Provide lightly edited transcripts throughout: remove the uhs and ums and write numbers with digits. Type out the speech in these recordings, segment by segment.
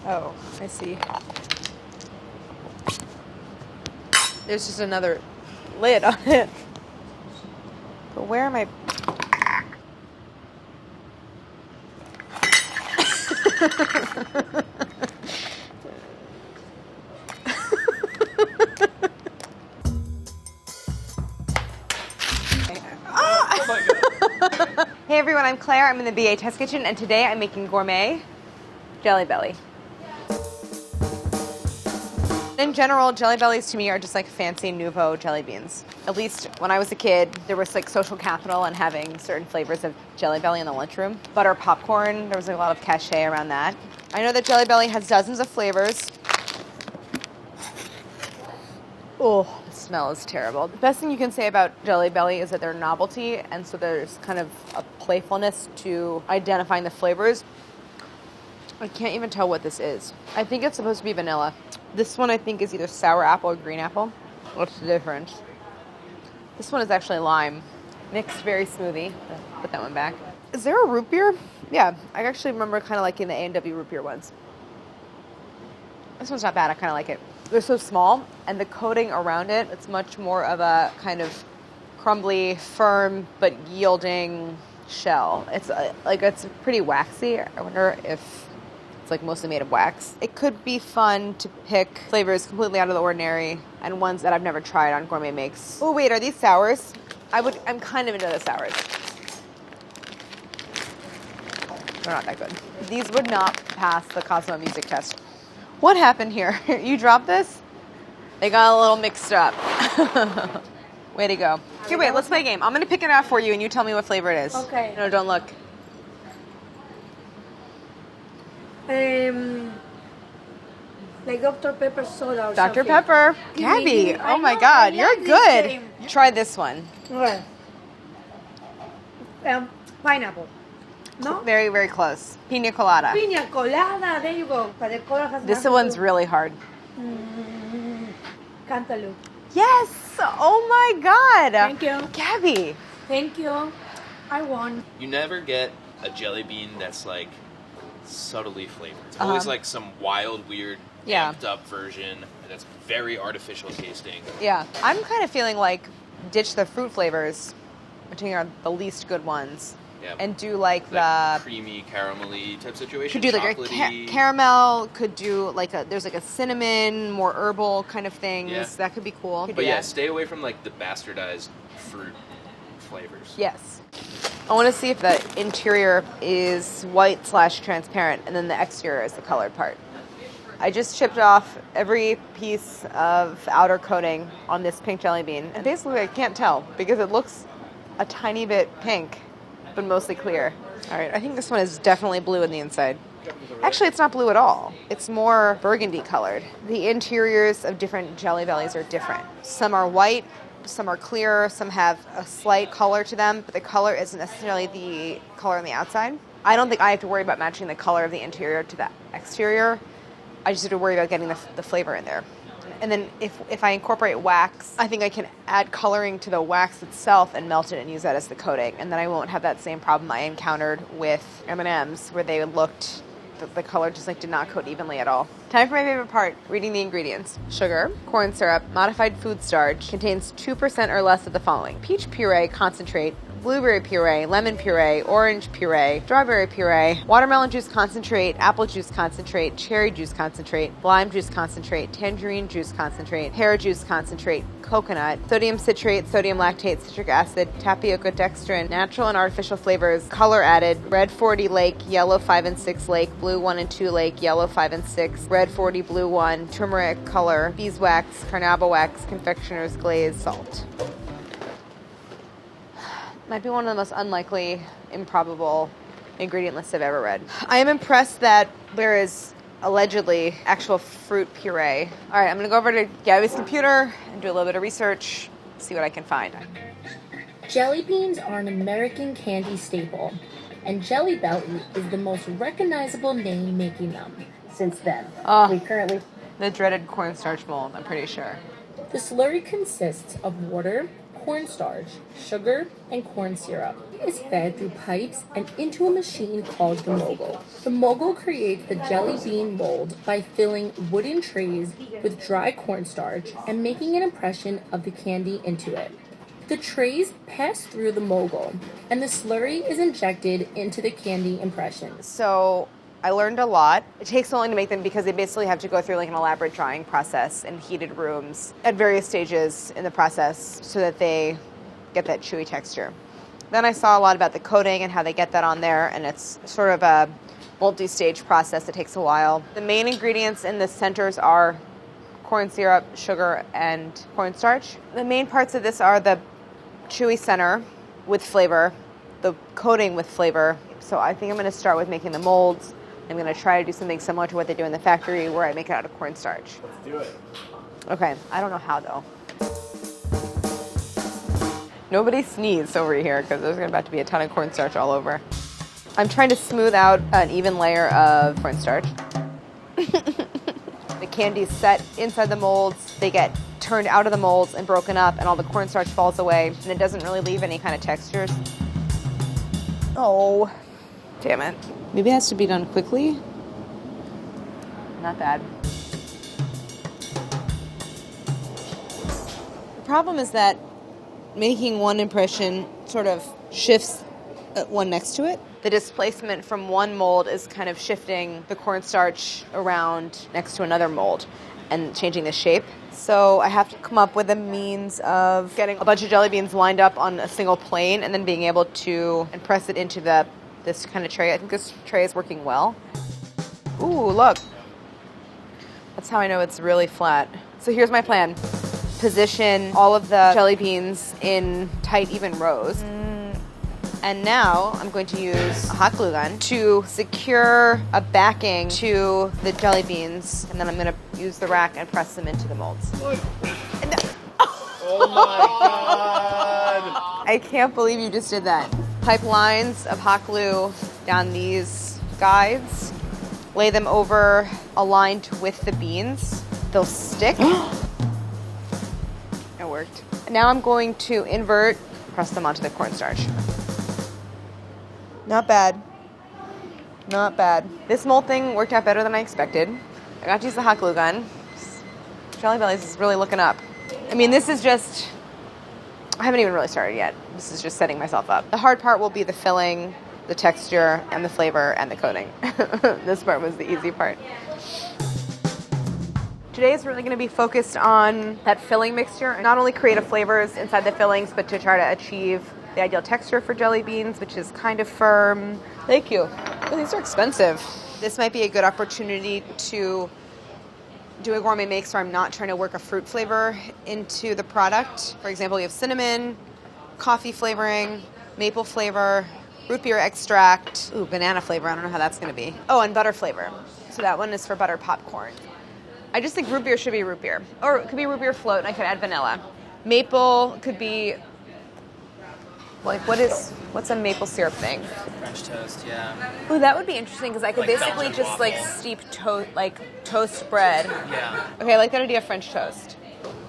Oh, I see. There's just another lid on it. But where am I? Oh my God. Hey everyone, I'm Claire. I'm in the BA Test Kitchen, and today I'm making gourmet Jelly Belly. In general, Jelly Bellies to me are just like fancy nouveau jelly beans. At least when I was a kid, there was like social capital in having certain flavors of Jelly Belly in the lunchroom. Butter popcorn, there was a lot of cachet around that. I know that Jelly Belly has dozens of flavors. Oh, the smell is terrible. The best thing you can say about Jelly Belly is that they're novelty, and so there's kind of a playfulness to identifying the flavors. I can't even tell what this is. I think it's supposed to be vanilla. This one I think is either sour apple or green apple. What's the difference? This one is actually lime. Mixed berry smoothie. Put that one back. Is there a root beer? Yeah, I actually remember kind of liking the A&W root beer ones. This one's not bad. I kind of like it. They're so small, and the coating around it, it's much more of a kind of crumbly, firm, but yielding shell. It's it's pretty waxy. I wonder if it's like mostly made of wax. It could be fun to pick flavors completely out of the ordinary and ones that I've never tried on Gourmet Makes. Oh wait, are these sours? I'm kind of into the sours. They're not that good. These would not pass the Cosmo music test. What happened here? You dropped this? They got a little mixed up. Way to go. Here, wait, let's play a game. I'm gonna pick it out for you and you tell me what flavor it is. Okay. No, don't look. Like Dr. Pepper soda or Dr. something. Pepper. Gaby, oh my God, you're good. Try this one. Okay. Pineapple. No? Very, very close. Pina colada. Pina colada. There you go. But the cola has This nothing one's to- really hard. Cantaloupe. Yes! Oh my God! Thank you. Gaby. Thank you. I won. You never get a jelly bean that's like subtly flavored. It's always like some wild, weird, Yeah. amped up version that's very artificial tasting. Yeah. I'm kind of feeling like ditch the fruit flavors, which I think are the least good ones, Yeah. and do like That the... creamy, caramelly type situation. Could do like a chocolatey. caramel, could do like there's like a cinnamon, more herbal kind of things. Yeah. That could be cool. Could But do yeah, that. stay away from like the bastardized fruit flavors. Yes. I want to see if the interior is white/transparent and then the exterior is the colored part. I just chipped off every piece of outer coating on this pink jelly bean. And basically I can't tell because it looks a tiny bit pink, but mostly clear. All right, I think this one is definitely blue in the inside. Actually, it's not blue at all. It's more burgundy colored. The interiors of different Jelly Bellies are different. Some are white, some are clear, some have a slight color to them, but the color isn't necessarily the color on the outside. I don't think I have to worry about matching the color of the interior to the exterior. I just have to worry about getting the flavor in there. And then if I incorporate wax, I think I can add coloring to the wax itself and melt it and use that as the coating. And then I won't have that same problem I encountered with M&Ms where they looked, the color just like did not coat evenly at all. Time for my favorite part, reading the ingredients. Sugar, corn syrup, modified food starch, contains 2% or less of the following: peach puree concentrate, blueberry puree, lemon puree, orange puree, strawberry puree, watermelon juice concentrate, apple juice concentrate, cherry juice concentrate, lime juice concentrate, tangerine juice concentrate, pear juice concentrate, coconut, sodium citrate, sodium lactate, citric acid, tapioca dextrin, natural and artificial flavors, color added, red 40 lake, yellow 5 and 6 lake, blue 1 and 2 lake, yellow 5 and 6, red 40 blue 1, turmeric color, beeswax, carnauba wax, confectioner's glaze, salt. Might be one of the most unlikely, improbable ingredient lists I've ever read. I am impressed that there is allegedly actual fruit puree. All right, I'm gonna go over to Gaby's computer and do a little bit of research, see what I can find. Jelly beans are an American candy staple, and Jelly Belly is the most recognizable name making them. Since then, we currently... The dreaded cornstarch mold, I'm pretty sure. The slurry consists of water, cornstarch, sugar, and corn syrup. It is fed through pipes and into a machine called the mogul. The mogul creates the jelly bean mold by filling wooden trays with dry cornstarch and making an impression of the candy into it. The trays pass through the mogul, and the slurry is injected into the candy impressions. So I learned a lot. It takes so long to make them because they basically have to go through like an elaborate drying process in heated rooms at various stages in the process so that they get that chewy texture. Then I saw a lot about the coating and how they get that on there, and it's sort of a multi-stage process that takes a while. The main ingredients in the centers are corn syrup, sugar, and cornstarch. The main parts of this are the chewy center with flavor, the coating with flavor. So I think I'm going to start with making the molds. I'm going to try to do something similar to what they do in the factory where I make it out of cornstarch. Let's do it. Okay, I don't know how though. Nobody sneezed over here because there's about to be a ton of cornstarch all over. I'm trying to smooth out an even layer of cornstarch. The candy's set inside the molds. They get turned out of the molds and broken up, and all the cornstarch falls away, and it doesn't really leave any kind of textures. Oh, damn it. Maybe it has to be done quickly. Not bad. The problem is that making one impression sort of shifts one next to it. The displacement from one mold is kind of shifting the cornstarch around next to another mold and changing the shape. So I have to come up with a means of getting a bunch of jelly beans lined up on a single plane and then being able to press it into this kind of tray. I think this tray is working well. Ooh, look. That's how I know it's really flat. So here's my plan. Position all of the jelly beans in tight, even rows. And now I'm going to use a hot glue gun to secure a backing to the jelly beans. And then I'm going to use the rack and press them into the molds. Oh my God. I can't believe you just did that. Pipe lines of hot glue down these guides. Lay them over aligned with the beans. They'll stick. It worked. Now I'm going to invert, press them onto the cornstarch. Not bad. Not bad. This mold thing worked out better than I expected. I got to use the hot glue gun. Jelly Bellies is really looking up. I mean, this is just, I haven't even really started yet. This is just setting myself up. The hard part will be the filling, the texture, and the flavor, and the coating. This part was the easy part. Today is really going to be focused on that filling mixture. Not only creative flavors inside the fillings, but to try to achieve the ideal texture for jelly beans, which is kind of firm. Thank you. Oh, these are expensive. This might be a good opportunity to do a gourmet mix where I'm not trying to work a fruit flavor into the product. For example, we have cinnamon, coffee flavoring, maple flavor, root beer extract, ooh, banana flavor. I don't know how that's going to be. Oh, and butter flavor. So that one is for butter popcorn. I just think root beer should be root beer. Or it could be root beer float, and I could add vanilla. Maple could be, like, what's a maple syrup thing? French toast, yeah. Ooh, that would be interesting because I could Like basically Belgian just waffle. steep toast bread. Yeah. Okay, I like that idea of French toast.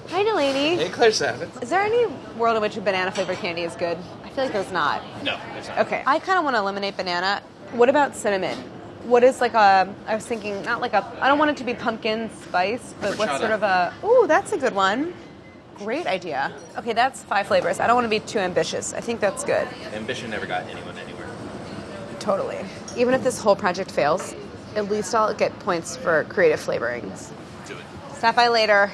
Hi, Delaney. Hey, Claire Saffitz. Is there any world in which a banana flavored candy is good? I feel like there's not. No, there's not. Okay, I kind of want to eliminate banana. What about cinnamon? What is I was thinking, not like I don't want it to be pumpkin spice, but what's sort of ooh, that's a good one. Great idea. Okay, that's 5 flavors. I don't want to be too ambitious. I think that's good. Ambition never got anyone anywhere. Totally. Even if this whole project fails, at least I'll get points for creative flavorings. Do it. Stop by later.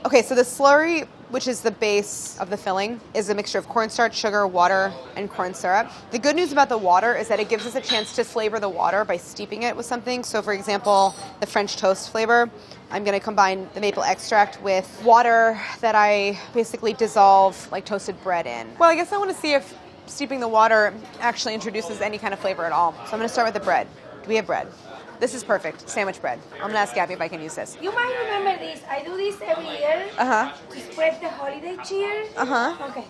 Okay, so the slurry, which is the base of the filling, is a mixture of cornstarch, sugar, water, and corn syrup. The good news about the water is that it gives us a chance to flavor the water by steeping it with something. So for example, the French toast flavor, I'm going to combine the maple extract with water that I basically dissolve like toasted bread in. Well, I guess I want to see if steeping the water actually introduces any kind of flavor at all. So I'm going to start with the bread. Do we have bread? This is perfect. Sandwich bread. I'm going to ask Gaby if I can use this. You might remember this. I do this every year Uh-huh. to spread the holiday cheer. Uh-huh. Okay.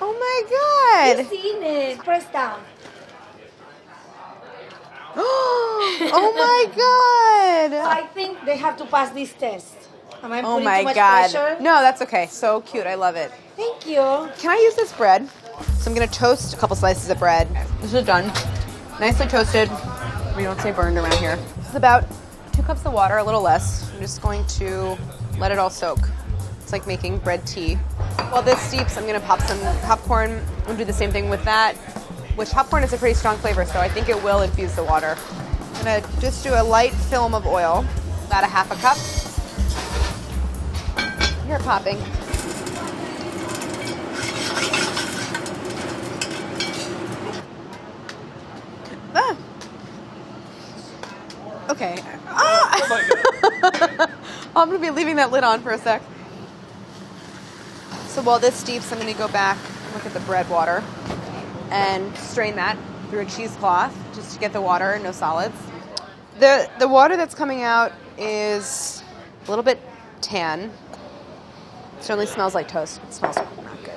Oh my God. You've seen it. Press down. Oh my God. I think they have to pass this test. Am I Oh putting my too much God. pressure? No, that's okay. So cute. I love it. Thank you. Can I use this bread? So I'm going to toast a couple slices of bread. This is done. Nicely toasted. We don't say burned around here. This is about 2 cups of water, a little less. I'm just going to let it all soak. It's like making bread tea. While this steeps, I'm going to pop some popcorn and do the same thing with that, which popcorn is a pretty strong flavor, so I think it will infuse the water. I'm going to just do a light film of oil, about a half a cup. Hear it popping. Ah. Okay. Ah! Oh my God. I'm going to be leaving that lid on for a sec. So while this steeps, I'm going to go back and look at the bread water and strain that through a cheesecloth just to get the water, no solids. The water that's coming out is a little bit tan. It certainly smells like toast. It smells not good.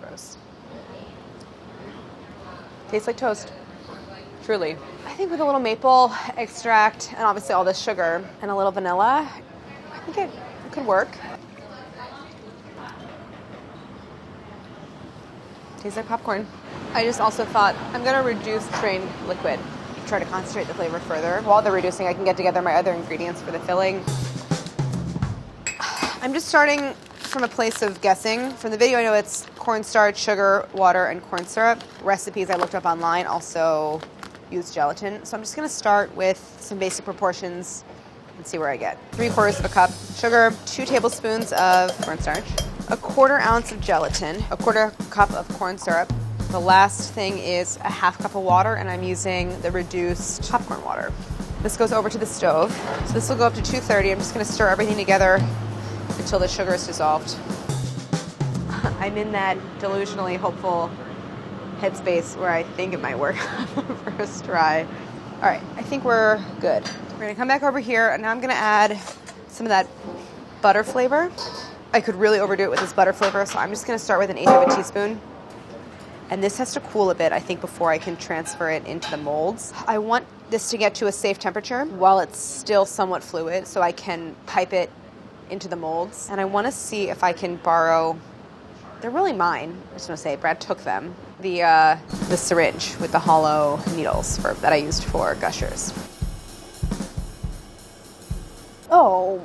Gross. Tastes like toast. Truly. I think with a little maple extract and obviously all this sugar and a little vanilla, I think it could work. Tastes like popcorn. I just also thought I'm going to reduce strained liquid. Try to concentrate the flavor further. While they're reducing, I can get together my other ingredients for the filling. I'm just starting from a place of guessing. From the video, I know it's cornstarch, sugar, water, and corn syrup. Recipes I looked up online also use gelatin. So I'm just going to start with some basic proportions and see where I get. 3/4 of a cup sugar, 2 tablespoons of cornstarch, 1/4 ounce of gelatin, 1/4 cup of corn syrup. The last thing is a 1/2 cup of water, and I'm using the reduced popcorn water. This goes over to the stove. So this will go up to 230. I'm just going to stir everything together until the sugar is dissolved. I'm in that delusionally hopeful headspace where I think it might work on the first try. All right, I think we're good. We're going to come back over here, and now I'm going to add some of that butter flavor. I could really overdo it with this butter flavor, so I'm just going to start with 1/8 of a teaspoon. And this has to cool a bit, I think, before I can transfer it into the molds. I want this to get to a safe temperature while it's still somewhat fluid so I can pipe it into the molds. And I want to see if I can borrow, they're really mine, I just want to say, Brad took them, the syringe with the hollow needles that I used for gushers. Oh,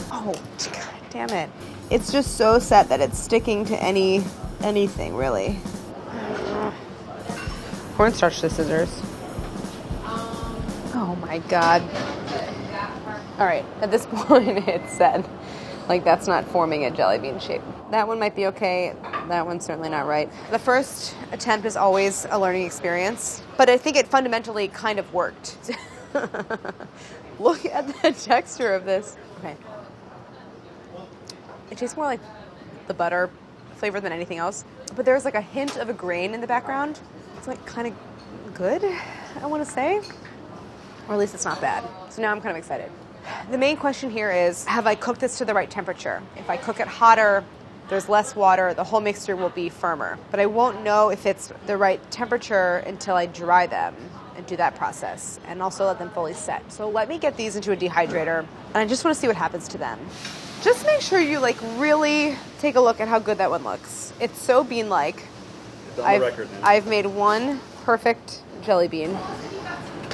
God damn it. It's just so set that it's sticking to anything, really. Cornstarch to scissors. Oh my God. All right, at this point it's set. Like, that's not forming a jelly bean shape. That one might be okay. That one's certainly not right. The first attempt is always a learning experience, but I think it fundamentally kind of worked. Look at the texture of this. Okay. It tastes more like the butter flavor than anything else, but there's like a hint of a grain in the background. It's like kind of good, I want to say, or at least it's not bad. So now I'm kind of excited. The main question here is, have I cooked this to the right temperature? If I cook it hotter, there's less water, the whole mixture will be firmer, but I won't know if it's the right temperature until I dry them and do that process and also let them fully set. So let me get these into a dehydrator, and I just want to see what happens to them. Just make sure you really take a look at how good that one looks. It's so bean-like. I've made one perfect jelly bean.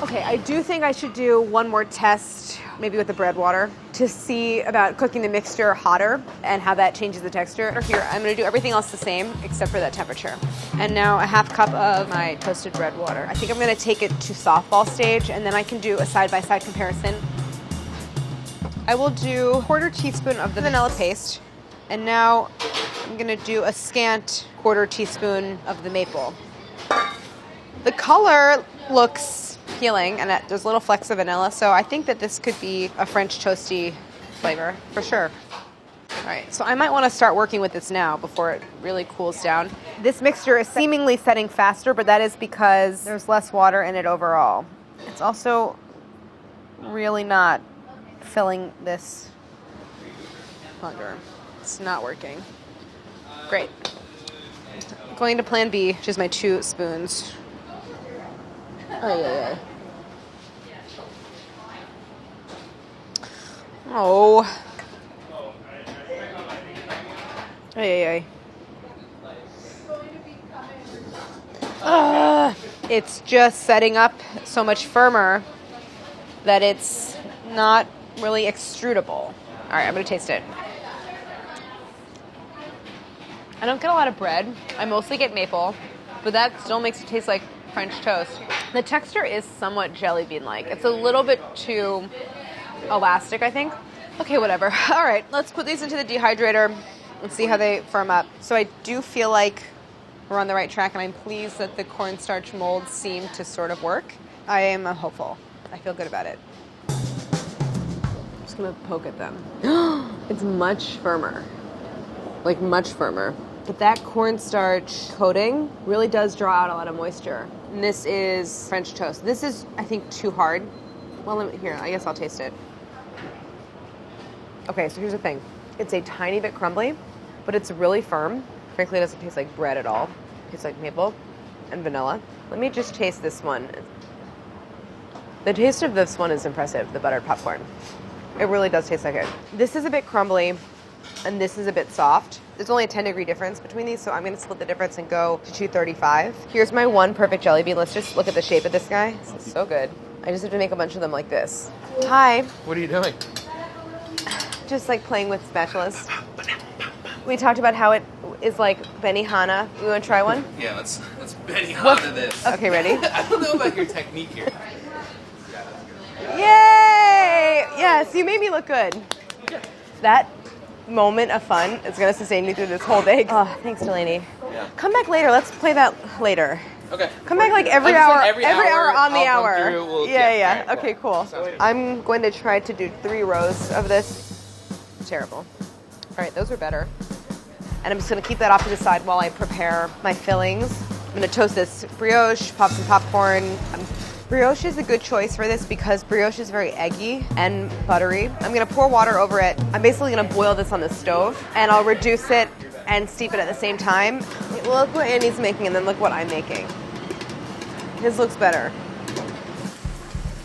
Okay, I do think I should do one more test, maybe with the bread water, to see about cooking the mixture hotter and how that changes the texture. Here, I'm going to do everything else the same except for that temperature. And now a 1/2 cup of my toasted bread water. I think I'm going to take it to softball stage, and then I can do a side-by-side comparison. I will do 1/4 teaspoon of the vanilla paste, and now I'm going to do a scant 1/4 teaspoon of the maple. The color looks appealing, and there's little flecks of vanilla, so I think that this could be a French toasty flavor, for sure. All right, so I might want to start working with this now before it really cools down. This mixture is seemingly setting faster, but that is because there's less water in it overall. It's also really not filling this plunger. It's not working. Great. Going to plan B, which is my 2 spoons. Oh, yeah. Oh. Ay. It's just setting up so much firmer that it's not really extrudable. All right, I'm going to taste it. I don't get a lot of bread. I mostly get maple, but that still makes it taste like French toast. The texture is somewhat jelly bean-like. It's a little bit too elastic, I think. Okay, whatever. All right, let's put these into the dehydrator and see how they firm up. So I do feel like we're on the right track, and I'm pleased that the cornstarch molds seem to sort of work. I am hopeful. I feel good about it. I'm just gonna poke at them. It's much firmer. Like much firmer. But that cornstarch coating really does draw out a lot of moisture. And this is French toast. This is, I think, too hard. Well, here, I guess I'll taste it. Okay, so here's the thing. It's a tiny bit crumbly, but it's really firm. Frankly, it doesn't taste like bread at all. It tastes like maple and vanilla. Let me just taste this one. The taste of this one is impressive, the buttered popcorn. It really does taste like it. This is a bit crumbly, and this is a bit soft. There's only a 10-degree difference between these, so I'm going to split the difference and go to 235. Here's my one perfect jelly bean. Let's just look at the shape of this guy. This is so good. I just have to make a bunch of them like this. Hi. What are you doing? Just like playing with spatulas. We talked about how it is like Benihana. You want to try one? Yeah, let's Benihana this. Okay, ready? I don't know about your technique here. Yay! Yes, you made me look good. That moment of fun is going to sustain me through this whole day. Oh, thanks, Delaney. Yeah. Come back later. Let's play that later. Okay. Come back like every I'm just hour. saying Every hour on the I'll hour. come through, Yeah. all right, Okay, cool. I'm going to try to do 3 rows of this. Terrible. All right, those are better. And I'm just going to keep that off to the side while I prepare my fillings. I'm going to toast this brioche, pop some popcorn. Brioche is a good choice for this because brioche is very eggy and buttery. I'm going to pour water over it. I'm basically going to boil this on the stove, and I'll reduce it and steep it at the same time. Look what Annie's making, and then look what I'm making. His looks better.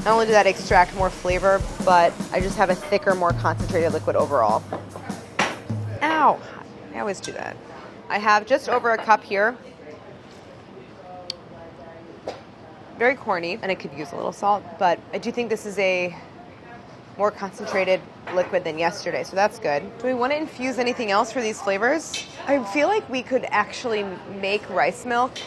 Not only did that extract more flavor, but I just have a thicker, more concentrated liquid overall. Ow! I always do that. I have just over a cup here. Very corny, and I could use a little salt, but I do think this is a more concentrated liquid than yesterday, so that's good. Do we want to infuse anything else for these flavors? I feel like we could actually make rice milk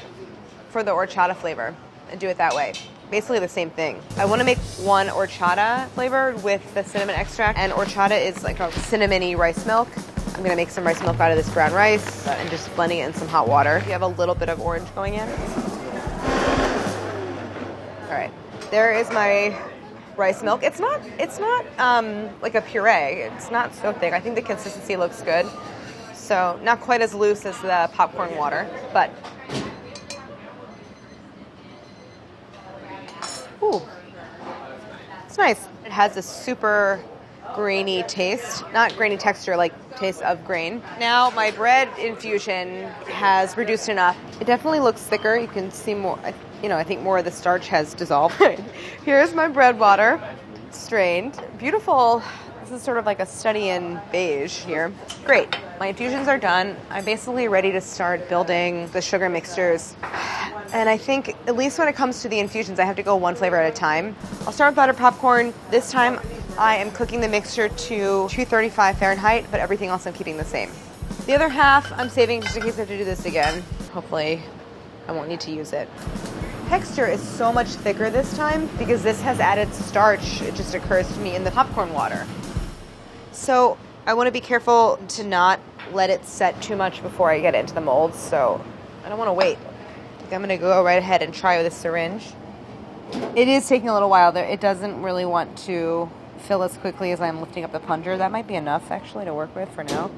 for the horchata flavor and do it that way. Basically the same thing. I want to make one horchata flavor with the cinnamon extract, and horchata is like a cinnamony rice milk. I'm going to make some rice milk out of this brown rice and just blending it in some hot water. You have a little bit of orange going in. All right, there is my rice milk. It's not like a puree. It's not so thick. I think the consistency looks good. So not quite as loose as the popcorn water, but ooh, it's nice. It has a super grainy taste, not grainy texture, like taste of grain. Now my bread infusion has reduced enough. It definitely looks thicker. You can see more. I think more of the starch has dissolved. Here's my bread water, strained. Beautiful. This is sort of like a study in beige here. Great. My infusions are done. I'm basically ready to start building the sugar mixtures. And I think, at least when it comes to the infusions, I have to go one flavor at a time. I'll start with buttered popcorn. This time, I am cooking the mixture to 235 Fahrenheit, but everything else I'm keeping the same. The other half, I'm saving just in case I have to do this again. Hopefully, I won't need to use it. Texture is so much thicker this time because this has added starch. It just occurs to me in the popcorn water. So I want to be careful to not let it set too much before I get it into the molds. So I don't want to wait. I'm going to go right ahead and try with a syringe. It is taking a little while. It doesn't really want to fill as quickly as I'm lifting up the plunger. That might be enough actually to work with for now.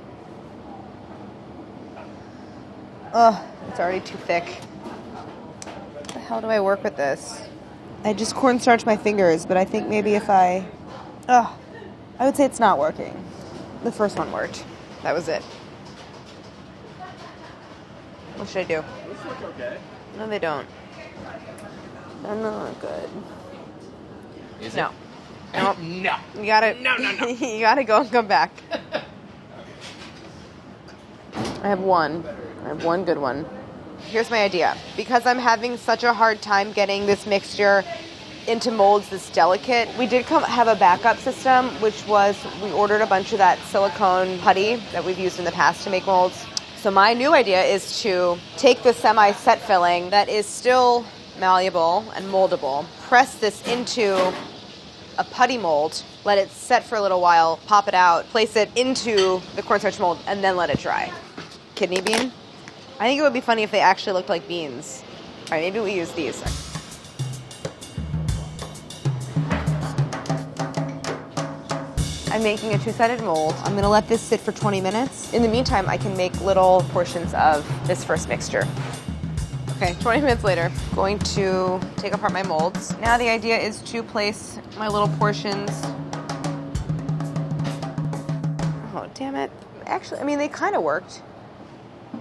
Ugh, it's already too thick. How do I work with this? I just cornstarch my fingers, but I think maybe if I would say it's not working. The first one worked. That was it. What should I do? Those look okay. No, they don't. They're not good. Is No. it? Nope. No. You gotta, No. you gotta go and come back. I have one good one. Here's my idea. Because I'm having such a hard time getting this mixture into molds this delicate, we did have a backup system, which was we ordered a bunch of that silicone putty that we've used in the past to make molds. So my new idea is to take the semi-set filling that is still malleable and moldable, press this into a putty mold, let it set for a little while, pop it out, place it into the cornstarch mold, and then let it dry. Kidney bean. I think it would be funny if they actually looked like beans. All right, maybe we use these. I'm making a two-sided mold. I'm gonna let this sit for 20 minutes. In the meantime, I can make little portions of this first mixture. Okay, 20 minutes later, going to take apart my molds. Now the idea is to place my little portions. Oh, damn it. Actually, I mean, they kind of worked.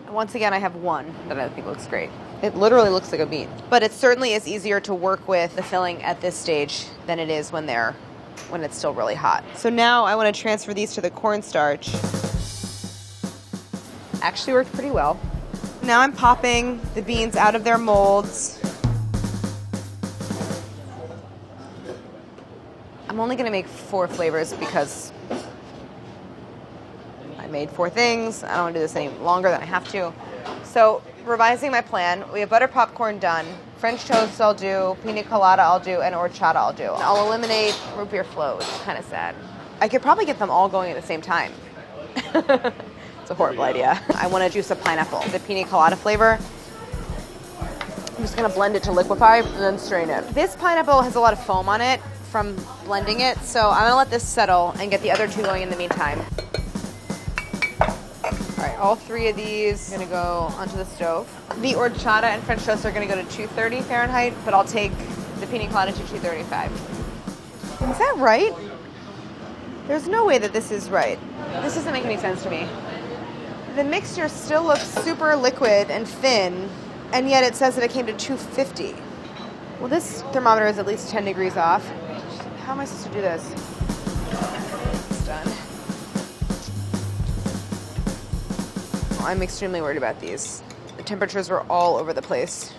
Once again, I have one that I think looks great. It literally looks like a bean. But it certainly is easier to work with the filling at this stage than it is when it's still really hot. So now I want to transfer these to the cornstarch. Actually worked pretty well. Now I'm popping the beans out of their molds. I'm only going to make 4 flavors because I made 4 things. I don't want to do this any longer than I have to. So revising my plan, we have butter popcorn done. French toast I'll do, pina colada I'll do, and horchata I'll do. I'll eliminate root beer float, which is kind of sad. I could probably get them all going at the same time. It's a horrible idea. I want to juice a pineapple. The pina colada flavor. I'm just going to blend it to liquefy and then strain it. This pineapple has a lot of foam on it from blending it, so I'm going to let this settle and get the other 2 going in the meantime. All right, all 3 of these are gonna go onto the stove. The horchata and French toast are gonna go to 230 Fahrenheit, but I'll take the pina colada to 235. Is that right? There's no way that this is right. This doesn't make any sense to me. The mixture still looks super liquid and thin, and yet it says that it came to 250. Well, this thermometer is at least 10 degrees off. How am I supposed to do this? It's done. I'm extremely worried about these. The temperatures were all over the place.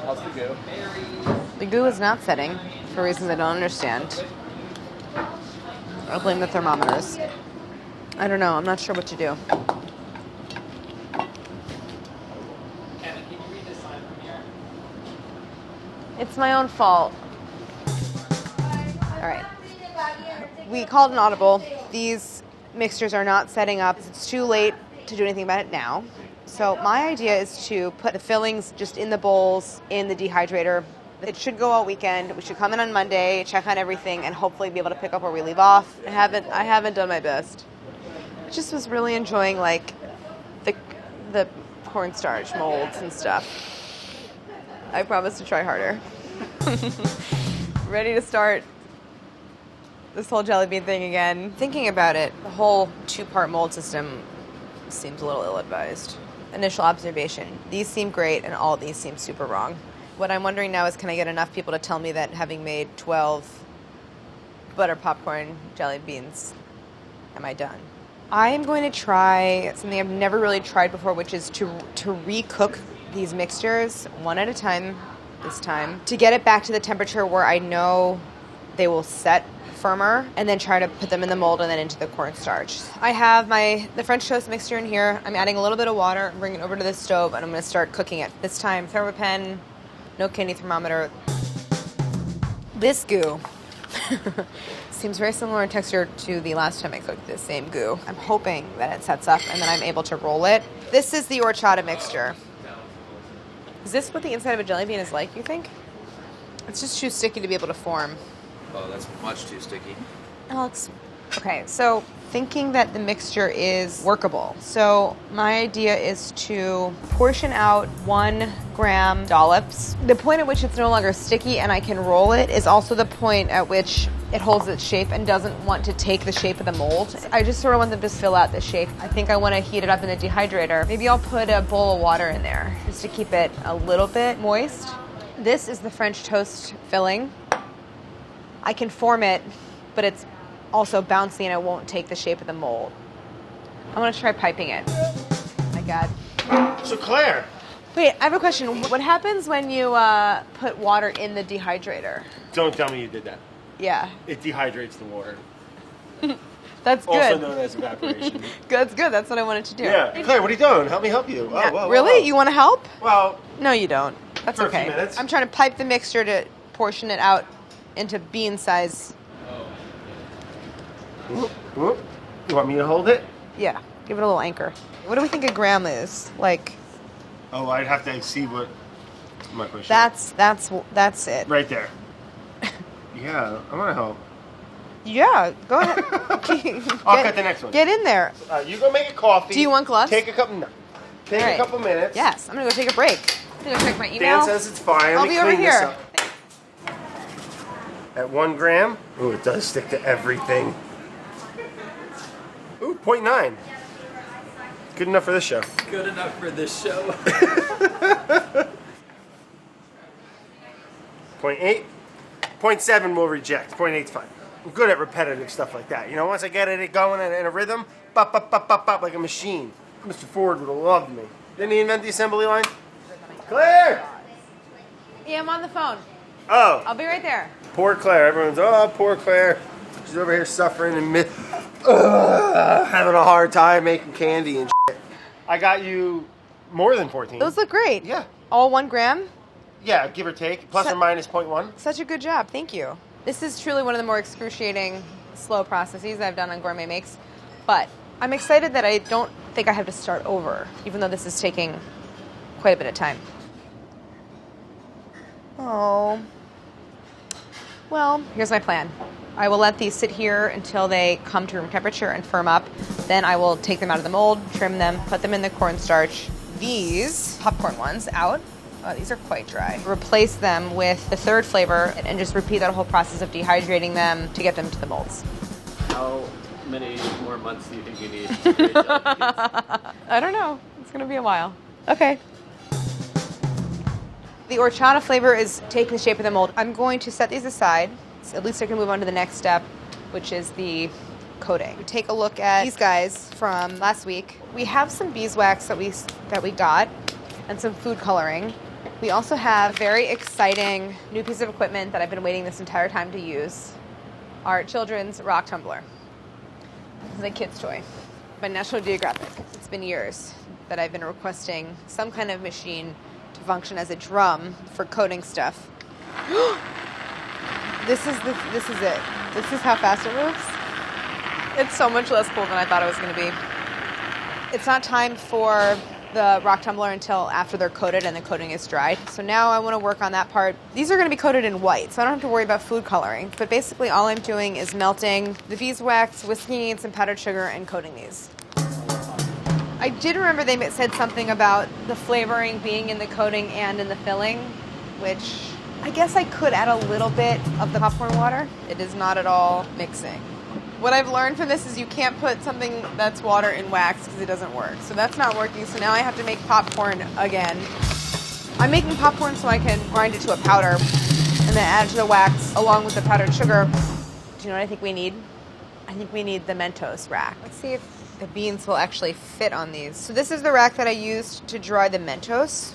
How's the goo? The goo is not setting for reasons I don't understand. I'll blame the thermometers. I don't know. I'm not sure what to do. It's my own fault. All right. We called an audible. These mixtures are not setting up. It's too late to do anything about it now. So my idea is to put the fillings just in the bowls in the dehydrator. It should go all weekend. We should come in on Monday, check on everything, and hopefully be able to pick up where we leave off. I haven't done my best. I just was really enjoying like the cornstarch molds and stuff. I promise to try harder. Ready to start this whole jelly bean thing again. Thinking about it, the whole 2-part mold system seems a little ill-advised. Initial observation, these seem great and all these seem super wrong. What I'm wondering now is, can I get enough people to tell me that having made 12 butter popcorn jelly beans, am I done? I am going to try something I've never really tried before, which is to recook these mixtures one at a time this time to get it back to the temperature where I know they will set firmer, and then try to put them in the mold and then into the cornstarch. I have the French toast mixture in here. I'm adding a little bit of water, bringing it over to the stove, and I'm going to start cooking it. This time, thermopen, no kidney thermometer. This goo seems very similar in texture to the last time I cooked this same goo. I'm hoping that it sets up and then I'm able to roll it. This is the horchata mixture. Is this what the inside of a jelly bean is like, you think? It's just too sticky to be able to form. Oh, that's much too sticky. Alex. Okay, so thinking that the mixture is workable. So my idea is to portion out 1 gram dollops. The point at which it's no longer sticky and I can roll it is also the point at which it holds its shape and doesn't want to take the shape of the mold. I just sort of want them to fill out the shape. I think I want to heat it up in the dehydrator. Maybe I'll put a bowl of water in there just to keep it a little bit moist. This is the French toast filling. I can form it, but it's also bouncy and it won't take the shape of the mold. I'm gonna try piping it. Oh my God. So Claire. Wait, I have a question. What happens when you put water in the dehydrator? Don't tell me you did that. Yeah. It dehydrates the water. That's good. Also known as evaporation. That's good. That's what I wanted to do. Yeah. Claire, what are you doing? Help me help you. Oh, whoa, Really? whoa. You want to help? Well, No, you don't. That's For a few okay. minutes. I'm trying to pipe the mixture to portion it out into bean size. you want me to hold it? Yeah. Give it a little anchor. What do we think a gram is? Like, Oh, I'd have to see what my question. that's it. Right there. Yeah, I want to help. Yeah. Go ahead. I'll cut the next one. Get in there. You go make a coffee. Do you want gloves? Take a couple. No. Take All a right. couple minutes. Yes. I'm gonna go take a break. I'm gonna go check my email. Dan says it's fine. I'll Let me be over clean this here. up. At 1 gram. Ooh, it does stick to everything. Ooh, 0.9. Good enough for this show. Good enough for this show. 0.8. 0.7 will reject. 0.8's fine. I'm good at repetitive stuff like that. You know, once I get it going in a rhythm, bop, bop, bop, bop, bop, like a machine. Mr. Ford would have loved me. Didn't he invent the assembly line? Claire! Yeah, I'm on the phone. Oh, I'll be right there. poor Claire. Everyone's, oh, poor Claire. She's over here suffering and having a hard time making candy and shit. I got you more than 14. Those look great. Yeah. All 1 gram. Yeah, give or take. Plus or minus 0.1. Such a good job. Thank you. This is truly one of the more excruciating, slow processes I've done on Gourmet Makes. But I'm excited that I don't think I have to start over, even though this is taking quite a bit of time. Oh. Well, here's my plan. I will let these sit here until they come to room temperature and firm up. Then I will take them out of the mold, trim them, put them in the cornstarch. These popcorn ones out. Oh, these are quite dry. Replace them with the third flavor and just repeat that whole process of dehydrating them to get them to the molds. How many more months do you think you need to create that? I don't know. It's going to be a while. Okay. The horchata flavor is taking the shape of the mold. I'm going to set these aside. So at least I can move on to the next step, which is the coating. Take a look at these guys from last week. We have some beeswax that we got and some food coloring. We also have a very exciting new piece of equipment that I've been waiting this entire time to use. Our children's rock tumbler. This is a kid's toy by National Geographic. It's been years that I've been requesting some kind of machine to function as a drum for coating stuff. This is it. This is how fast it moves. It's so much less cool than I thought it was going to be. It's not time for the rock tumbler until after they're coated and the coating is dried. So now I want to work on that part. These are going to be coated in white, so I don't have to worry about food coloring. But basically all I'm doing is melting the beeswax, whiskey and some powdered sugar and coating these. I did remember they said something about the flavoring being in the coating and in the filling, which I guess I could add a little bit of the popcorn water. It is not at all mixing. What I've learned from this is you can't put something that's water in wax because it doesn't work. So that's not working, so now I have to make popcorn again. I'm making popcorn so I can grind it to a powder and then add it to the wax along with the powdered sugar. Do you know what I think we need? I think we need the Mentos rack. Let's see if the beans will actually fit on these. So this is the rack that I used to dry the Mentos.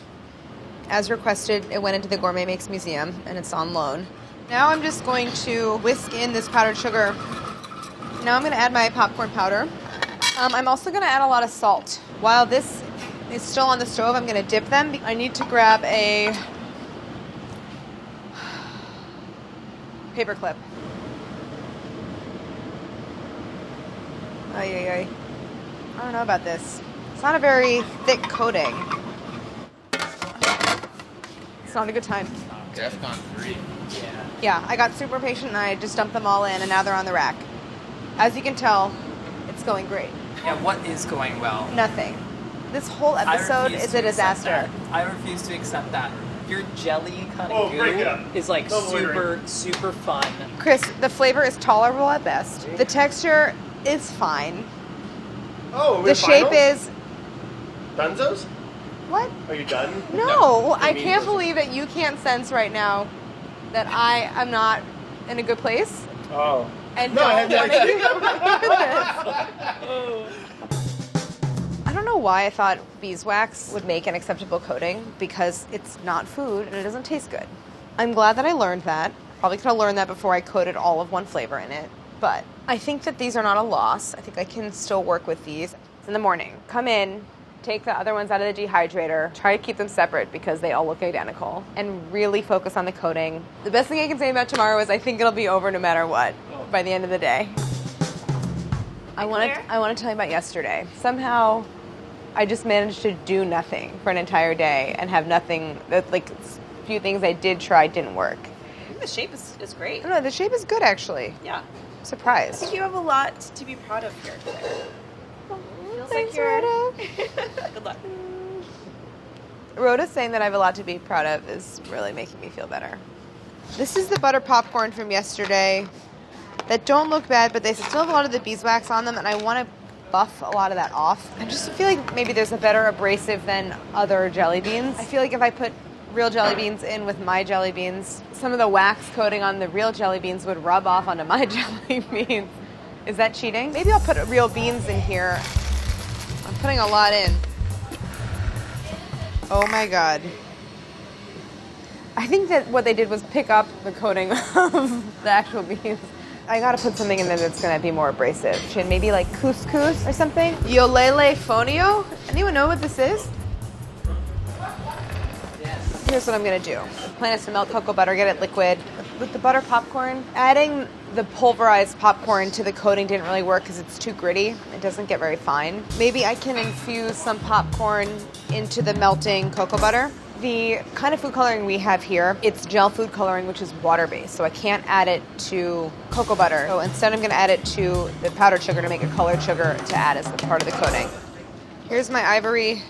As requested, it went into the Gourmet Makes Museum and it's on loan. Now I'm just going to whisk in this powdered sugar. Now I'm going to add my popcorn powder. I'm also going to add a lot of salt. While this is still on the stove, I'm going to dip them. I need to grab a paper clip. I don't know about this. It's not a very thick coating. It's not a good time. DEFCON 3. Yeah, I got super patient and I just dumped them all in and now they're on the rack. As you can tell, it's going great. Yeah, what is going well? Nothing. This whole I episode refuse is to a accept disaster. that. I refuse to accept that. Your jelly kind Oh, of break it goo up. is like No loitering. super fun. Chris, the flavor is tolerable at best. The texture is fine. Oh, The shape is... Dunzos? What? Are you done? No, I mean, can't those- believe that you can't sense right now that I am not in a good place. Oh. And No, I don't had want to I don't know why I thought beeswax would make an acceptable coating because it's not food and it doesn't taste good. I'm glad that I learned that. Probably could have learned that before I coated all of one flavor in it. But I think that these are not a loss. I think I can still work with these. It's in the morning. Come in, take the other ones out of the dehydrator, try to keep them separate because they all look identical, and really focus on the coating. The best thing I can say about tomorrow is I think it'll be over no matter what by the end of the day. I want to tell you about yesterday. Somehow I just managed to do nothing for an entire day and have nothing, like, a few things I did try didn't work. The shape is great. No, the shape is good, actually. Yeah. I Surprised. think you have a lot to be proud of here today. Feels Thanks, like you're... Rhoda. Good luck. Rhoda saying that I have a lot to be proud of is really making me feel better. This is the butter popcorn from yesterday that don't look bad, but they still have a lot of the beeswax on them, and I want to buff a lot of that off. I just feel like maybe there's a better abrasive than other jelly beans. I feel like if I put real jelly beans in with my jelly beans, some of the wax coating on the real jelly beans would rub off onto my jelly beans. Is that cheating? Maybe I'll put real beans in here. I'm putting a lot in. Oh my God. I think that what they did was pick up the coating of the actual beans. I gotta put something in there that's gonna be more abrasive. Should maybe like couscous or something? Yolele fonio? Anyone know what this is? Here's what I'm gonna do. The plan is to melt cocoa butter, get it liquid. With the butter popcorn, adding the pulverized popcorn to the coating didn't really work because it's too gritty. It doesn't get very fine. Maybe I can infuse some popcorn into the melting cocoa butter. The kind of food coloring we have here, it's gel food coloring, which is water-based, so I can't add it to cocoa butter. So instead I'm gonna add it to the powdered sugar to make a colored sugar to add as part of the coating. Here's my ivory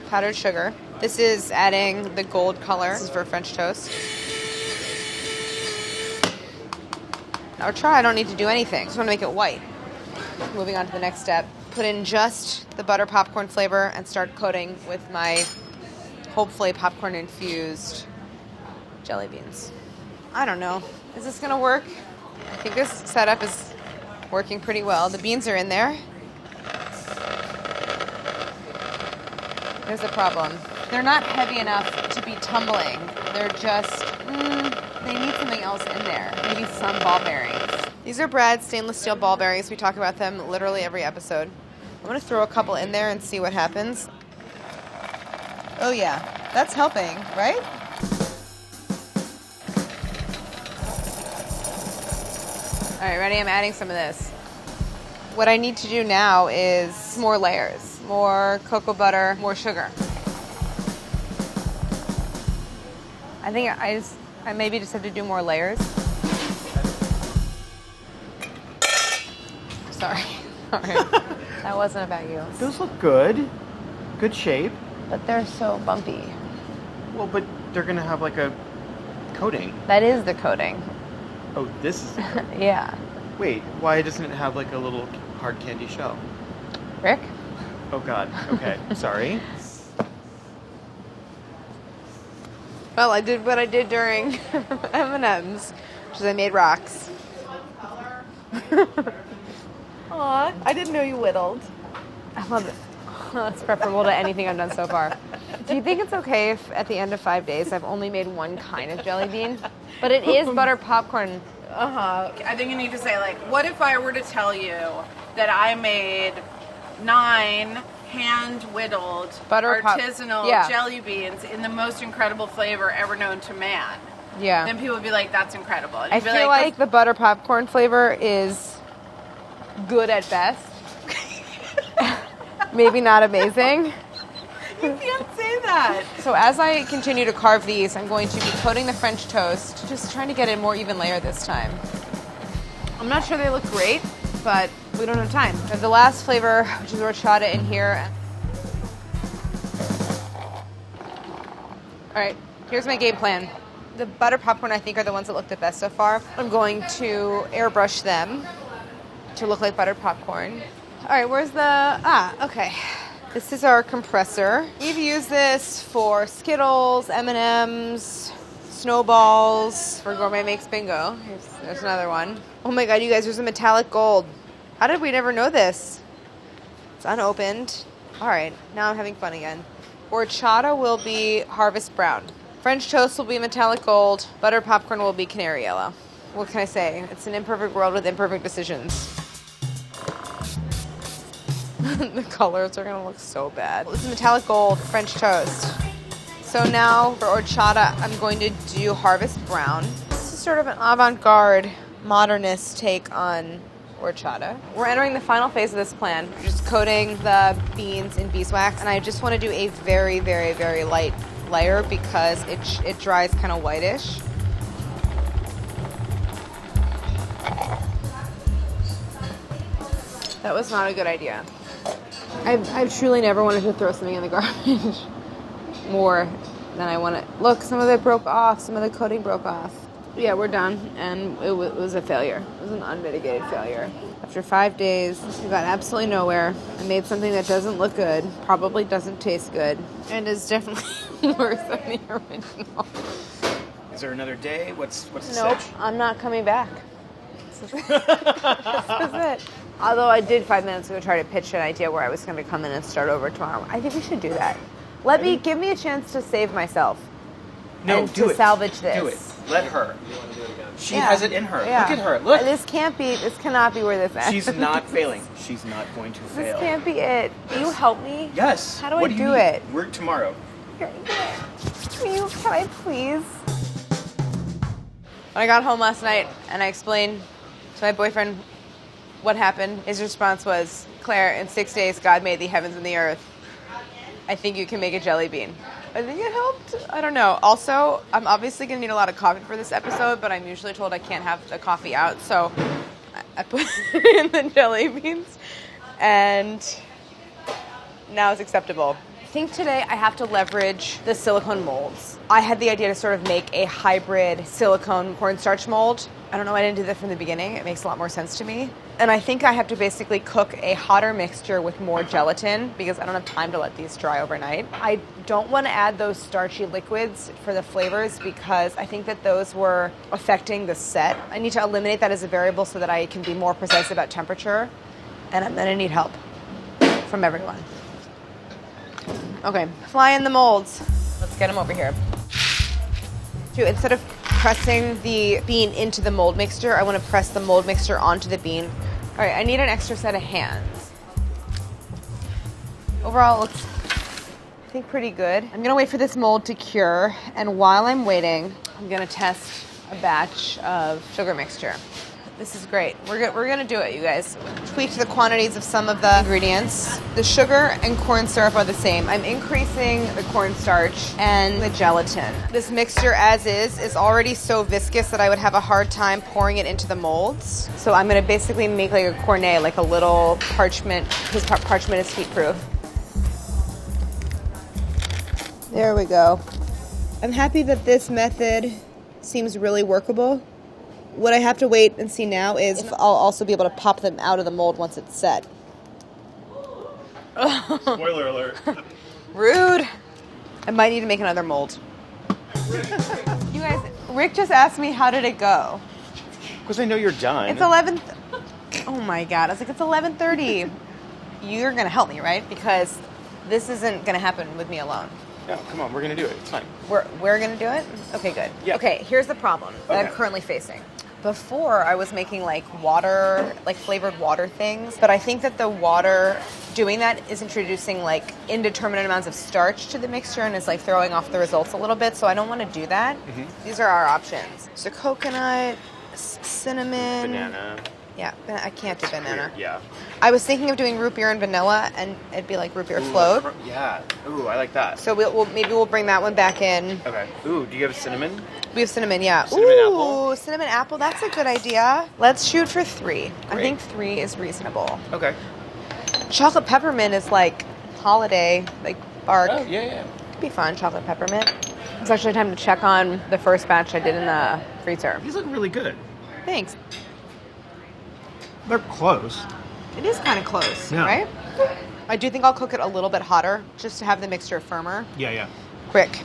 powdered sugar. This is adding the gold color. This is for French toast. Or try, I don't need to do anything. Just want to make it white. Moving on to the next step. Put in just the butter popcorn flavor and start coating with my hopefully popcorn infused jelly beans. I don't know. Is this going to work? I think this setup is working pretty well. The beans are in there. Here's the problem. They're not heavy enough to be tumbling. They're just, they need something else in there. Maybe some ball bearings. These are Brad's stainless steel ball bearings. We talk about them literally every episode. I'm going to throw a couple in there and see what happens. Oh yeah, that's helping, right? All right, ready? I'm adding some of this. What I need to do now is more layers, more cocoa butter, more sugar. I think I maybe just have to do more layers. Sorry. That wasn't about you. Those look good. Good shape. But they're so bumpy. Well, but they're gonna have like a coating. That is the coating. Oh, this is the coating. Yeah. Wait, why doesn't it have like a little hard candy shell? Rick? Oh God. Okay. Sorry. Well, I did what I did during M&M's, which is I made rocks. Aw, I didn't know you whittled. I love it. That's preferable to anything I've done so far. Do you think it's okay if at the end of 5 days I've only made one kind of jelly bean? But it is butter popcorn. I think you need to say, like, what if I were to tell you that I made 9 hand-whittled artisanal jelly beans in the most incredible flavor ever known to man? Yeah. Then people would be like, that's incredible. And I you'd be feel like the butter popcorn flavor is good at best. Maybe not amazing. You can't say that. So as I continue to carve these, I'm going to be coating the French toast, just trying to get a more even layer this time. I'm not sure they look great, but we don't have time. There's the last flavor, which is horchata in here. All right, here's my game plan. The butter popcorn, I think, are the ones that look the best so far. I'm going to airbrush them to look like buttered popcorn. All right, where's the, okay. This is our compressor. We've used this for Skittles, M&Ms, snowballs for Gourmet Makes Bingo. There's another one. Oh my god, you guys, there's a metallic gold. How did we never know this? It's unopened. All right, now I'm having fun again. Horchata will be harvest brown. French toast will be metallic gold. Butter popcorn will be canary yellow. What can I say? It's an imperfect world with imperfect decisions. The colors are gonna look so bad. This is metallic gold French toast. So now for horchata, I'm going to do harvest brown. This is sort of an avant-garde, modernist take on horchata. We're entering the final phase of this plan. We're just coating the beans in beeswax, and I just want to do a very, very, very light layer because it dries kind of whitish. That was not a good idea. I've truly never wanted to throw something in the garbage more than I want to. Look, some of it broke off. Some of the coating broke off. Yeah, we're done, and it was a failure. It was an unmitigated failure. After 5 days, we got absolutely nowhere. I made something that doesn't look good, probably doesn't taste good, and is definitely worse than the original. Is there another day? What's the Nope, sitch? I'm not coming back. This is it. Although I did 5 minutes ago try to pitch an idea where I was going to come in and start over tomorrow. I think we should do that. Give me a chance to save myself. No, and do to it. salvage this. Do it. Let her. She Yeah. has it in her. Yeah. Look at her. Look. This cannot be where this ends. She's not failing. She's not going to fail. This can't be it. Will you help me? Yes. How do What I you do need? it? Work tomorrow. Can I please? When I got home last night and I explained to my boyfriend what happened, his response was, Claire, in 6 days, God made the heavens and the earth. I think you can make a jelly bean. I think it helped. I don't know. Also, I'm obviously going to need a lot of coffee for this episode, but I'm usually told I can't have the coffee out, so I put it in the jelly beans, and now it's acceptable. I think today I have to leverage the silicone molds. I had the idea to sort of make a hybrid silicone cornstarch mold. I don't know why I didn't do that from the beginning. It makes a lot more sense to me. And I think I have to basically cook a hotter mixture with more gelatin because I don't have time to let these dry overnight. I don't want to add those starchy liquids for the flavors because I think that those were affecting the set. I need to eliminate that as a variable so that I can be more precise about temperature. And I'm going to need help from everyone. Okay, fly in the molds. Let's get them over here. Instead of pressing the bean into the mold mixture, I want to press the mold mixture onto the bean. All right, I need an extra set of hands. Overall, it looks, I think, pretty good. I'm going to wait for this mold to cure, and while I'm waiting, I'm going to test a batch of sugar mixture. This is great. We're going to do it, you guys. Tweaked the quantities of some of the ingredients. The sugar and corn syrup are the same. I'm increasing the cornstarch and the gelatin. This mixture as is already so viscous that I would have a hard time pouring it into the molds. So I'm going to basically make like a cornet, like a little parchment, because parchment is heat proof. There we go. I'm happy that this method seems really workable. What I have to wait and see now is if I'll also be able to pop them out of the mold once it's set. Spoiler alert. Rude. I might need to make another mold. You guys, Rick just asked me how did it go. Because I know you're done. It's 11. Oh my god! I was like, it's 11:30. You're gonna help me, right? Because this isn't gonna happen with me alone. No, come on, we're gonna do it. It's fine. We're gonna do it? Okay, good. Yeah. Okay, here's the problem that I'm currently facing. Before, I was making like water, like flavored water things, but I think that the water doing that is introducing like indeterminate amounts of starch to the mixture and is like throwing off the results a little bit, so I don't want to do that. Mm-hmm. These are our options. So coconut, cinnamon. Banana. Yeah, I can't do banana. Weird, yeah. I was thinking of doing root beer and vanilla, and it'd be like root beer float. Yeah. Ooh, I like that. So maybe we'll bring that one back in. Okay. Ooh, do you have cinnamon? We have cinnamon, yeah. Cinnamon apple? Cinnamon apple, that's a good idea. Let's shoot for 3. Great. I think 3 is reasonable. Okay. Chocolate peppermint is like holiday, like bark. Oh, yeah. Could be fun, chocolate peppermint. It's actually time to check on the first batch I did in the freezer. These look really good. Thanks. They're close. It is kind of close, Yeah. right? I do think I'll cook it a little bit hotter just to have the mixture firmer. Yeah. Rick,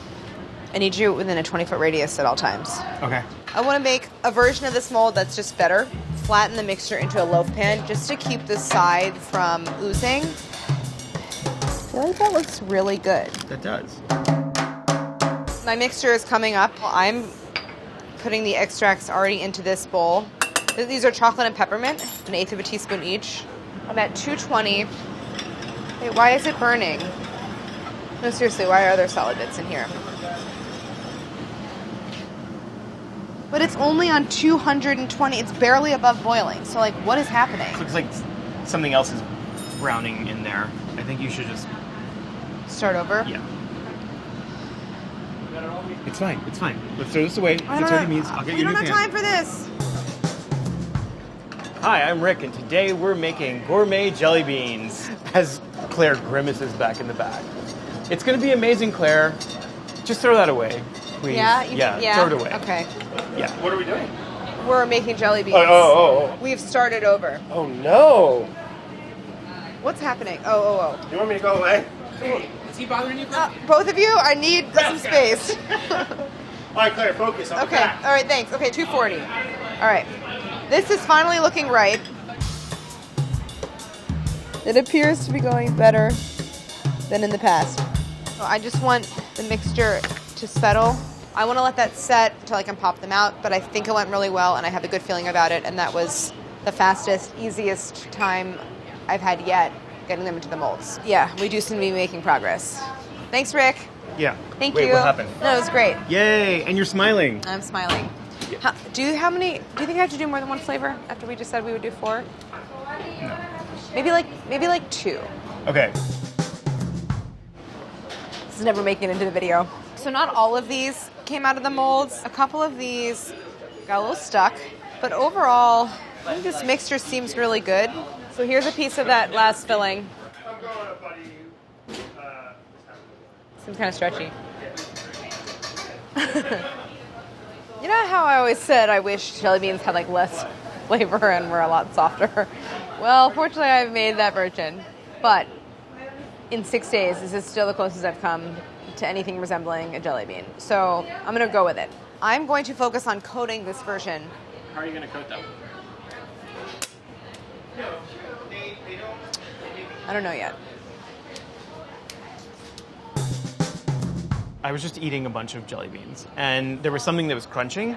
I need you within a 20-foot radius at all times. Okay. I want to make a version of this mold that's just better. Flatten the mixture into a loaf pan just to keep the sides from oozing. I feel like that looks really good. That does. My mixture is coming up. I'm putting the extracts already into this bowl. These are chocolate and peppermint, 1/8 of a teaspoon each. I'm at 220. Wait, why is it burning? No, seriously, why are there solid bits in here? But it's only on 220. It's barely above boiling. So, like, what is happening? Looks like something else is browning in there. I think you should just... Start over? Yeah. It's fine. It's fine. Let's throw this away. It's already means I'll get you a new pan. We don't have time for this. Hi, I'm Rick, and today we're making gourmet jelly beans. As Claire grimaces back in the back. It's going to be amazing, Claire. Just throw that away, please. Yeah? Throw it away. Okay. Yeah. What are we doing? We're making jelly beans. Oh. We've started over. Oh, no. What's happening? Oh. You want me to go away? Is he bothering you? Both of you, I need some space. All right, Claire, focus. I'll be Okay. back. All right, thanks. Okay, 240. All right. This is finally looking right. It appears to be going better than in the past. So I just want the mixture to settle. I want to let that set until I can pop them out, but I think it went really well, and I have a good feeling about it, and that was the fastest, easiest time I've had yet getting them into the molds. Yeah, we do seem to be making progress. Thanks, Rick. Yeah. Thank Wait, you. what happened? No, it was great. Yay, and you're smiling. I'm smiling. Do you think I have to do more than one flavor after we just said we would do 4? No. Maybe like 2. Okay. This is never making it into the video. So not all of these came out of the molds. A couple of these got a little stuck, but overall, I think this mixture seems really good. So here's a piece of that last filling. I'm going up, buddy. Seems kind of stretchy. You know how I always said I wish jelly beans had like less flavor and were a lot softer? Well, fortunately I've made that version. But in 6 days, this is still the closest I've come to anything resembling a jelly bean. So I'm going to go with it. I'm going to focus on coating this version. How are you going to coat them? I don't know yet. I was just eating a bunch of jelly beans, and there was something that was crunching,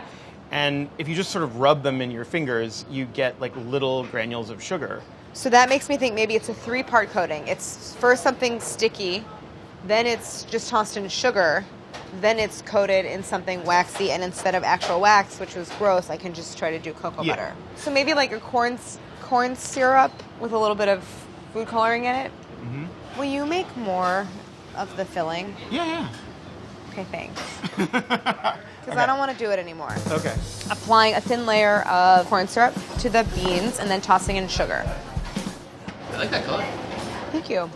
and if you just sort of rub them in your fingers, you get like little granules of sugar. So that makes me think maybe it's a 3-part coating. It's first something sticky, then it's just tossed in sugar, then it's coated in something waxy, and instead of actual wax, which was gross, I can just try to do cocoa butter. So maybe like a corn syrup with a little bit of food coloring in it. Mm-hmm. Will you make more of the filling? Yeah. Okay, thanks. Because I don't want to do it anymore. Okay. Applying a thin layer of corn syrup to the beans and then tossing in sugar. I like that color. Thank you.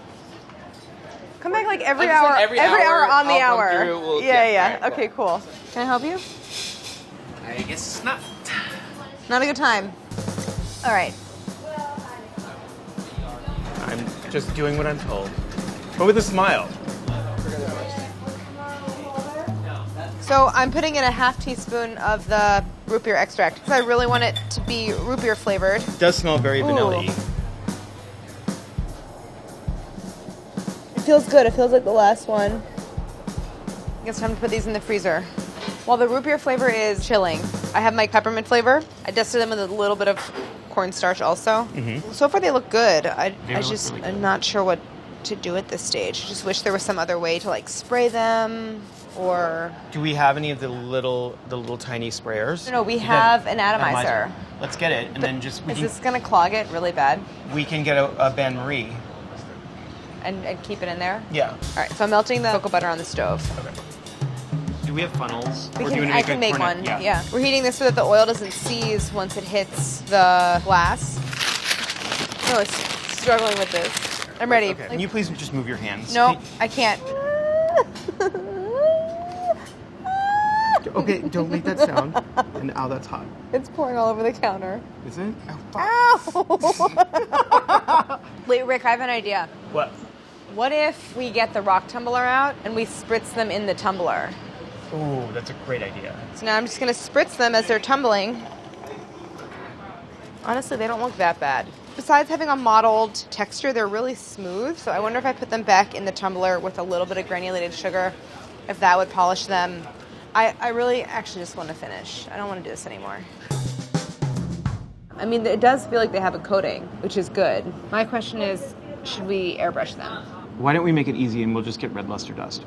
Come back like every I'm just hour. saying every hour hour on the I'll come hour. through, we'll- yeah. yeah, all right, Okay, cool. Can I help you? I guess not. Not a good time. All right. I'm just doing what I'm told, but with a smile. So I'm putting in a half teaspoon of the root beer extract because I really want it to be root beer flavored. It does smell very vanilla-y. It feels good. It feels like the last one. I guess time to put these in the freezer. While the root beer flavor is chilling, I have my peppermint flavor. I dusted them with a little bit of cornstarch also. Mm-hmm. So far they look good. I'm not sure what to do at this stage. I just wish there was some other way to like spray them or... Do we have any of the little tiny sprayers? No, we have an atomizer. Let's get it, and then just... Is this going to clog it really bad? We can get a bain-marie. And keep it in there? Yeah. All right, so I'm melting the cocoa butter on the stove. Okay. Do we have funnels? I can make one. Yeah. We're heating this so that the oil doesn't seize once it hits the glass. Oh, it's struggling with this. I'm ready. Okay. Can you please just move your hands? No, I can't. Okay, don't make that sound. And ow, that's hot. It's pouring all over the counter. Is it? Ow! Wait, Rick, I have an idea. What? What if we get the rock tumbler out and we spritz them in the tumbler? Ooh, that's a great idea. So now I'm just going to spritz them as they're tumbling. Honestly, they don't look that bad. Besides having a mottled texture, they're really smooth. So I wonder if I put them back in the tumbler with a little bit of granulated sugar, if that would polish them. I really actually just want to finish. I don't want to do this anymore. I mean, it does feel like they have a coating, which is good. My question is, should we airbrush them? Why don't we make it easy and we'll just get red luster dust?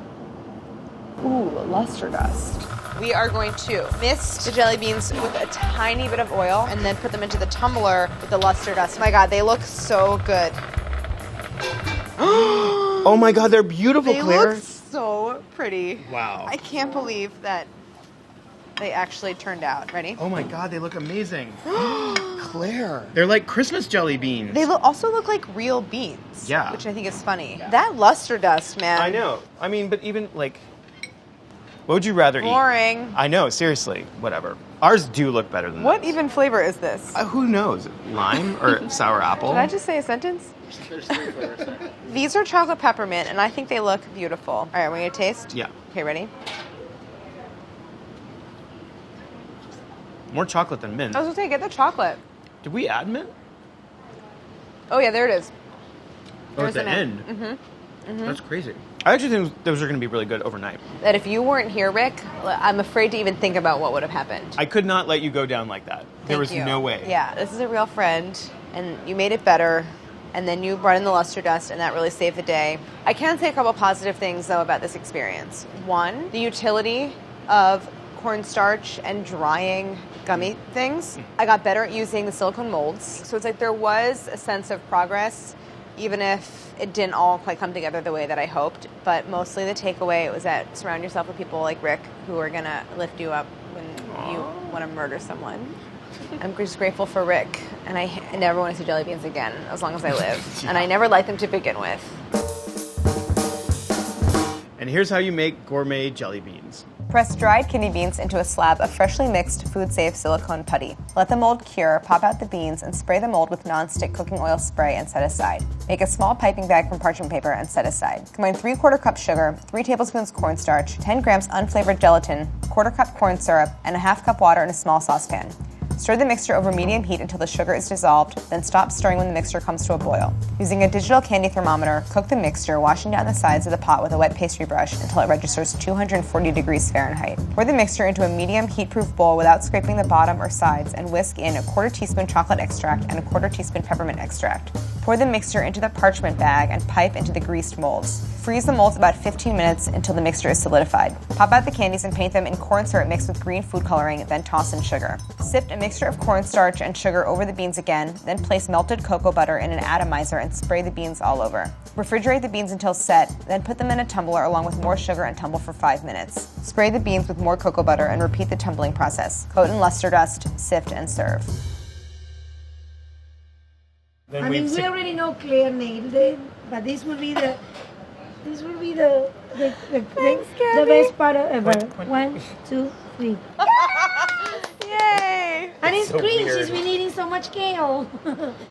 Ooh, luster dust. We are going to mist the jelly beans with a tiny bit of oil and then put them into the tumbler with the luster dust. My God, they look so good. Oh my God, they're beautiful, They Claire. look so pretty. Wow. I can't believe that they actually turned out. Ready? Oh my God, they look amazing. Claire. They're like Christmas jelly beans. They also look like real beans. Yeah. Which I think is funny. That luster dust, man. I know. I mean, but even like, what would you rather eat? Boring. I know, seriously. Whatever. Ours do look better than What those. even flavor is this? Who knows? Lime or sour apple? Did I just say a sentence? There's 3 flavors. These are chocolate peppermint, and I think they look beautiful. All right, we're going to taste? Yeah. Okay, ready? More chocolate than mint. I was going to say, get the chocolate. Did we add mint? Oh, yeah, there it is. Oh, at There's the the end. mint. That's crazy. I actually think those are going to be really good overnight. That if you weren't here, Rick, I'm afraid to even think about what would have happened. I could not let you go down like that. There was Thank you. no way. Yeah, this is a real friend, and you made it better, and then you brought in the luster dust, and that really saved the day. I can say a couple positive things, though, about this experience. One, the utility of cornstarch and drying gummy things. I got better at using the silicone molds, so it's like there was a sense of progress, even if it didn't all quite come together the way that I hoped. But mostly the takeaway was that surround yourself with people like Rick who are going to lift you up when you want to murder someone. I'm just grateful for Rick, and I never want to see jelly beans again as long as I live. And I never liked them to begin with. And here's how you make gourmet jelly beans. Press dried kidney beans into a slab of freshly mixed food-safe silicone putty. Let the mold cure, pop out the beans, and spray the mold with non-stick cooking oil spray and set aside. Make a small piping bag from parchment paper and set aside. Combine 3/4 cup sugar, 3 tablespoons cornstarch, 10 grams unflavored gelatin, 1/4 cup corn syrup, and a 1/2 cup water in a small saucepan. Stir the mixture over medium heat until the sugar is dissolved, then stop stirring when the mixture comes to a boil. Using a digital candy thermometer, cook the mixture, washing down the sides of the pot with a wet pastry brush until it registers 240 degrees Fahrenheit. Pour the mixture into a medium heat-proof bowl without scraping the bottom or sides and whisk in a 1/4 teaspoon chocolate extract and a 1/4 teaspoon peppermint extract. Pour the mixture into the parchment bag and pipe into the greased molds. Freeze the molds about 15 minutes until the mixture is solidified. Pop out the candies and paint them in corn syrup mixed with green food coloring, then toss in sugar. Sift a mixture of cornstarch and sugar over the beans again, then place melted cocoa butter in an atomizer and spray the beans all over. Refrigerate the beans until set, then put them in a tumbler along with more sugar and tumble for 5 minutes. Spray the beans with more cocoa butter and repeat the tumbling process. Coat in luster dust, sift, and serve. I mean, we already know Claire nailed it, but this will be the best part of ever. 1, 2, 3. Yay! And it's so green. weird. She's been eating so much kale.